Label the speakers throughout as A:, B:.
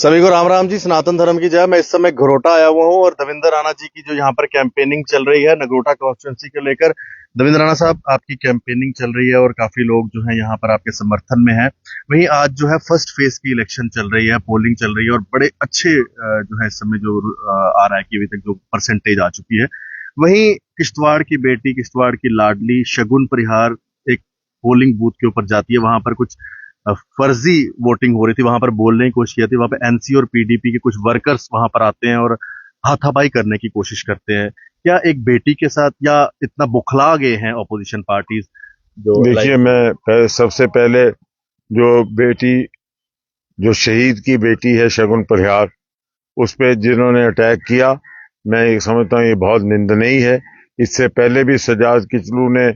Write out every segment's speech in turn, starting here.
A: सभी को राम राम जी, सनातन धर्म की जय। मैं इस समय घरोटा आया हुआ हूँ और देवेंद्र राणा जी की जो यहाँ पर कैंपेनिंग चल रही है नगरोटा कॉन्स्टिट्यूंसी को लेकर। देवेंद्र राणा साहब, आपकी कैंपेनिंग चल रही है और काफी लोग जो है यहाँ पर आपके समर्थन में है। वहीं आज जो है फर्स्ट फेज की इलेक्शन चल रही है, पोलिंग चल रही है और बड़े अच्छे जो है इस समय जो आ रहा है कि अभी तक जो परसेंटेज आ चुकी है। वहीं किश्तवाड़ की बेटी, किश्तवाड़ की लाडली शगुन परिहार एक पोलिंग बूथ के ऊपर जाती है। वहां पर कुछ फर्जी वोटिंग हो रही थी, वहां पर बोलने की कोशिश की थी। वहां पर एनसी और पीडीपी के कुछ वर्कर्स वहां पर आते हैं और हाथापाई करने की कोशिश करते हैं। क्या एक बेटी के साथ या इतना बुखला गए हैं ऑपोजिशन पार्टीज? जो
B: देखिए, मैं सबसे पहले जो शहीद की बेटी है शगुन परिहार, उस पे जिन्होंने अटैक किया, मैं ये समझता हूँ ये बहुत निंदनीय है। इससे पहले भी सजाद किचलू ने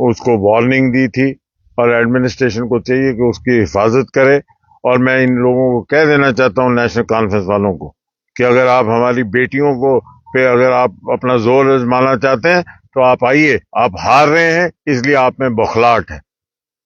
B: उसको वार्निंग दी थी और एडमिनिस्ट्रेशन को चाहिए कि उसकी हिफाजत करे। और मैं इन लोगों को कह देना चाहता हूँ, नेशनल कॉन्फ्रेंस वालों को, कि अगर आप हमारी बेटियों को पे अगर आप अपना जोर आजमाना चाहते हैं तो आप आइए। आप हार रहे हैं इसलिए आप में बौखलाहट है।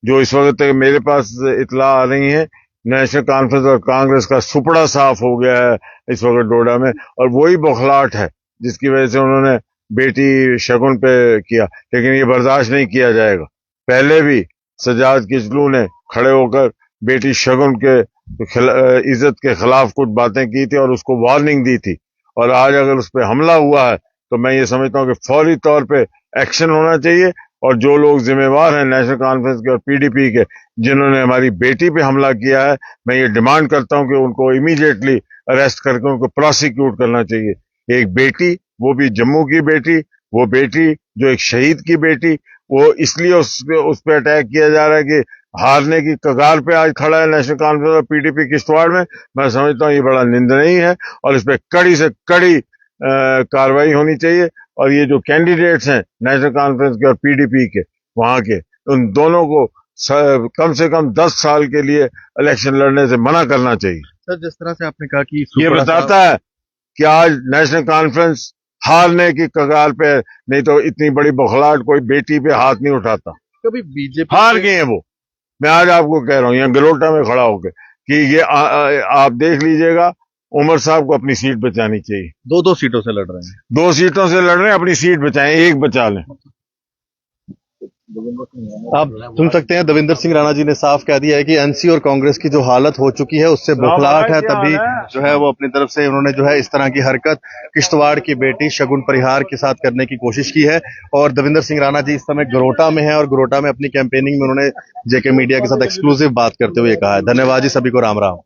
B: जो इस वक्त मेरे पास इतला आ रही है, नेशनल कॉन्फ्रेंस और कांग्रेस का सुपड़ा साफ हो गया है इस वक्त डोडा में, और वही बौखलाहट है जिसकी वजह से उन्होंने बेटी शगुन पे किया। लेकिन ये बर्दाश्त नहीं किया जाएगा। पहले भी सजाद किचलू ने खड़े होकर बेटी शगुन के इज्जत के खिलाफ कुछ बातें की थी और उसको वार्निंग दी थी। और आज अगर उस पर हमला हुआ है तो मैं ये समझता हूँ कि फौरी तौर पे एक्शन होना चाहिए। और जो लोग जिम्मेवार हैं नेशनल कॉन्फ्रेंस के और पीडीपी के, जिन्होंने हमारी बेटी पे हमला किया है, मैं ये डिमांड करता हूं कि उनको इमीडिएटली अरेस्ट करके उनको प्रोसिक्यूट करना चाहिए। एक बेटी, वो भी जम्मू की बेटी, वो बेटी जो एक शहीद की बेटी, वो इसलिए उस पे अटैक किया जा रहा है कि हारने की कगार पे आज खड़ा है नेशनल कॉन्फ्रेंस और पीडीपी किश्तवाड़ में। मैं समझता हूँ ये बड़ा निंदनीय है और इस पे कड़ी से कड़ी कार्रवाई होनी चाहिए। और ये जो कैंडिडेट्स हैं नेशनल कॉन्फ्रेंस के और पीडीपी के वहां के, उन दोनों को कम से कम 10 साल के लिए इलेक्शन लड़ने से मना करना चाहिए।
A: सर, जिस तरह से आपने कहा कि
B: ये बताता है कि आज नेशनल कॉन्फ्रेंस हारने की कगार पे, नहीं तो इतनी बड़ी बौखलाहट कोई बेटी पे हाथ नहीं उठाता।
A: कभी बीजेपी
B: हार गए हैं वो। मैं आज आपको कह रहा हूं यहाँ गलोटा में खड़ा होकर कि ये आप देख लीजिएगा, उमर साहब को अपनी सीट बचानी चाहिए।
A: दो सीटों से लड़ रहे हैं।
B: 2 सीटों से लड़ रहे हैं, अपनी सीट बचाएं, एक बचा लें।
A: आप सुन सकते हैं, देवेंद्र सिंह राणा जी ने साफ कह दिया है कि एनसी और कांग्रेस की जो हालत हो चुकी है उससे बुखलाहट है, तभी जो है वो अपनी तरफ से उन्होंने जो है इस तरह की हरकत किश्तवाड़ की बेटी शगुन परिहार के साथ करने की कोशिश की है। और देवेंद्र सिंह राणा जी इस समय घरोटा में है और घरोटा में अपनी कैंपेनिंग में उन्होंने जेके मीडिया के साथ एक्सक्लूसिव बात करते हुए कहा है। धन्यवाद जी, सभी को राम राम।